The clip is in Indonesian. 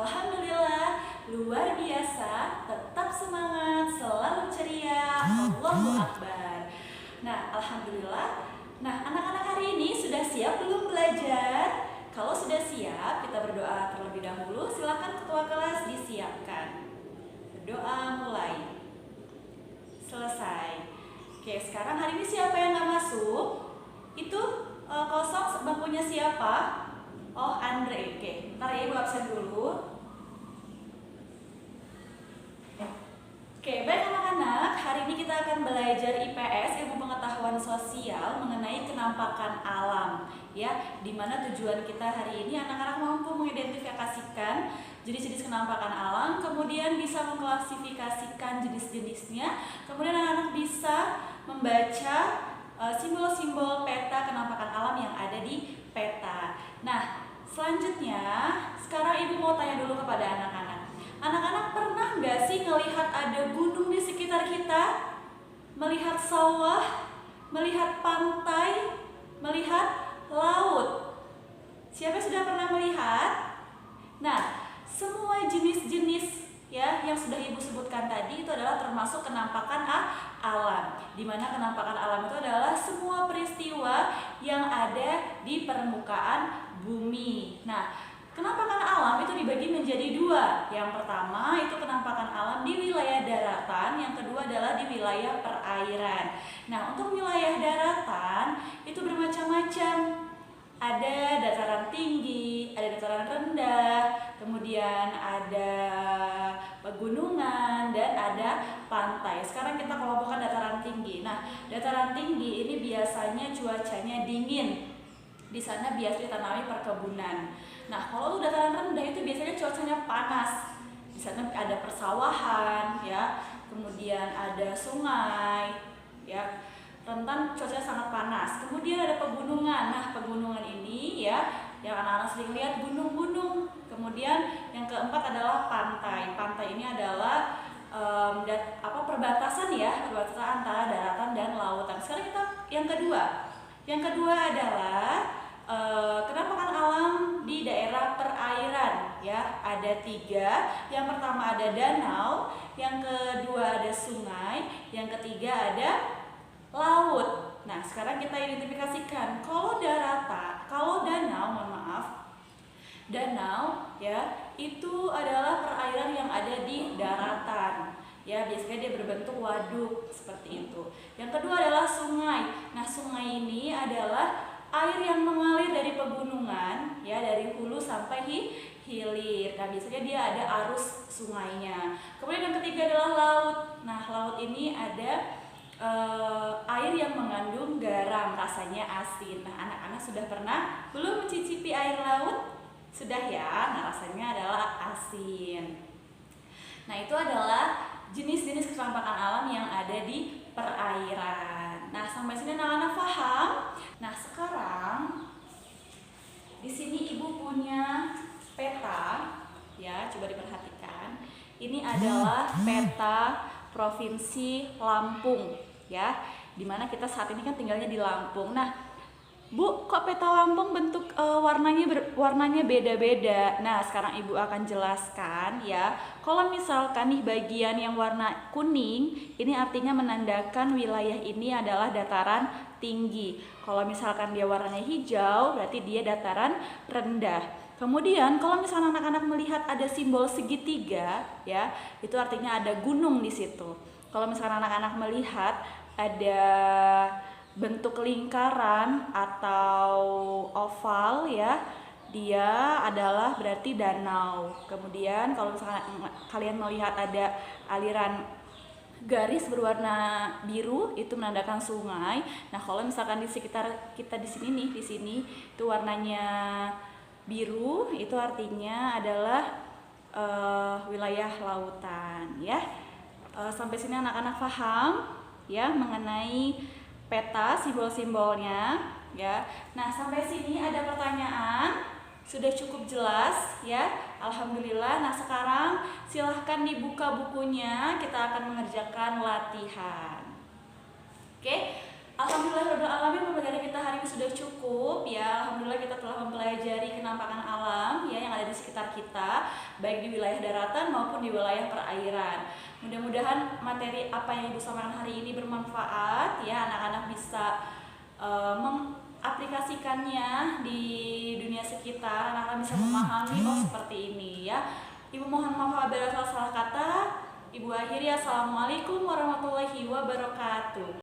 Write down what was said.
Alhamdulillah, luar biasa, tetap semangat, selalu ceria, Allahu Akbar. Nah, Alhamdulillah. Nah, anak-anak hari ini sudah siap belum belajar? Kalau sudah siap, kita berdoa terlebih dahulu. Silakan ketua kelas disiapkan. Berdoa mulai. Selesai. Oke, sekarang hari ini siapa yang nggak masuk? Itu kosong bangkunya siapa? Oh, Andre. Oke, ntar ya Ibu absen dulu. Oke, baik anak-anak, hari ini kita akan belajar IPS, ilmu pengetahuan sosial mengenai kenampakan alam. Ya, dimana tujuan kita hari ini anak-anak mampu mengidentifikasikan jenis-jenis kenampakan alam, kemudian bisa mengklasifikasikan jenis-jenisnya, kemudian anak-anak bisa membaca simbol-simbol peta kenampakan alam yang ada di peta. Nah, selanjutnya sekarang Ibu mau tanya dulu kepada anak-anak. Anak-anak pernah nggak sih ngelihat ada gunung di sekitar kita? Melihat sawah, melihat pantai, melihat laut. Siapa yang sudah pernah melihat? Nah, semua jenis-jenis ya yang sudah Ibu sebutkan tadi itu adalah termasuk kenampakan alam. Di mana kenampakan alam itu adalah semua peristiwa yang ada di permukaan bumi. Nah, kenampakan alam itu dibagi menjadi dua. Yang pertama itu kenampakan alam di wilayah daratan, yang kedua adalah di wilayah perairan. Nah, untuk wilayah daratan itu bermacam-macam. Ada dataran tinggi, ada dataran rendah, kemudian ada pegunungan, dan ada pantai. Sekarang kita kelompokkan dataran tinggi. Nah, dataran tinggi ini biasanya cuacanya dingin. Di sana biasa ditanami perkebunan. Nah, kalau dataran rendah itu biasanya cuacanya panas. Di sana ada persawahan, ya, kemudian ada sungai, ya, rentan cuacanya sangat panas. Kemudian ada pegunungan. Nah, pegunungan ini ya, yang anak-anak sering lihat gunung-gunung. Kemudian yang keempat adalah pantai. Pantai ini adalah perbatasan ya, perbatasan antara daratan dan lautan. Sekarang kita yang kedua. Yang kedua adalah kenampakan alam di daerah perairan ya, ada 3. Yang pertama ada danau, yang kedua ada sungai, yang ketiga ada laut. Nah, sekarang kita identifikasikan kalau danau ya itu adalah perairan yang ada di daratan. Ya, biasanya dia berbentuk waduk seperti itu. Yang kedua adalah sungai. Nah, sungai ini adalah air yang mengalir dari pegunungan, ya, dari hulu sampai hilir. Nah, biasanya dia ada arus sungainya. Kemudian yang ketiga adalah laut. Nah, laut ini ada air yang mengandung garam, rasanya asin. Nah, anak-anak sudah pernah belum mencicipi air laut? Sudah ya. Nah, rasanya adalah asin. Nah, itu adalah jenis-jenis kenampakan alam yang ada di perairan. Nah, sampai sini anak-anak paham? Nah, sekarang di sini Ibu punya peta, ya, coba diperhatikan. Ini adalah peta Provinsi Lampung, ya, dimana kita saat ini kan tinggalnya di Lampung. Nah, Bu, kok peta Lampung bentuk warnanya beda-beda? Nah, sekarang Ibu akan jelaskan ya. Kalau misalkan nih bagian yang warna kuning, ini artinya menandakan wilayah ini adalah dataran tinggi. Kalau misalkan dia warnanya hijau, berarti dia dataran rendah. Kemudian kalau misalnya anak-anak melihat ada simbol segitiga, ya, itu artinya ada gunung di situ. Kalau misalkan anak-anak melihat ada bentuk lingkaran atau oval, ya, dia adalah berarti danau. Kemudian kalau misalkan kalian melihat ada aliran garis berwarna biru, itu menandakan sungai. Nah, kalau misalkan di sekitar kita di sini nih, di sini itu warnanya biru, itu artinya adalah wilayah lautan, ya. Sampai sini anak-anak paham ya mengenai peta, simbol-simbolnya, ya. Nah, sampai sini ada pertanyaan? Sudah cukup jelas, ya. Alhamdulillah. Nah, sekarang silahkan dibuka bukunya. Kita akan mengerjakan latihan. Oke. Alhamdulillahirobbilalamin, pembelajaran kita hari ini sudah cukup, ya. Alhamdulillah kita telah mempelajari kenampakan alam, ya, yang ada di sekitar sekitar kita, baik di wilayah daratan maupun di wilayah perairan. Mudah-mudahan materi apa yang Ibu sampaikan hari ini bermanfaat ya, anak-anak bisa mengaplikasikannya di dunia sekitar, anak-anak bisa memahami seperti ini ya. Ibu mohon maaf apabila salah kata. Ibu akhiri, assalamualaikum warahmatullahi wabarakatuh.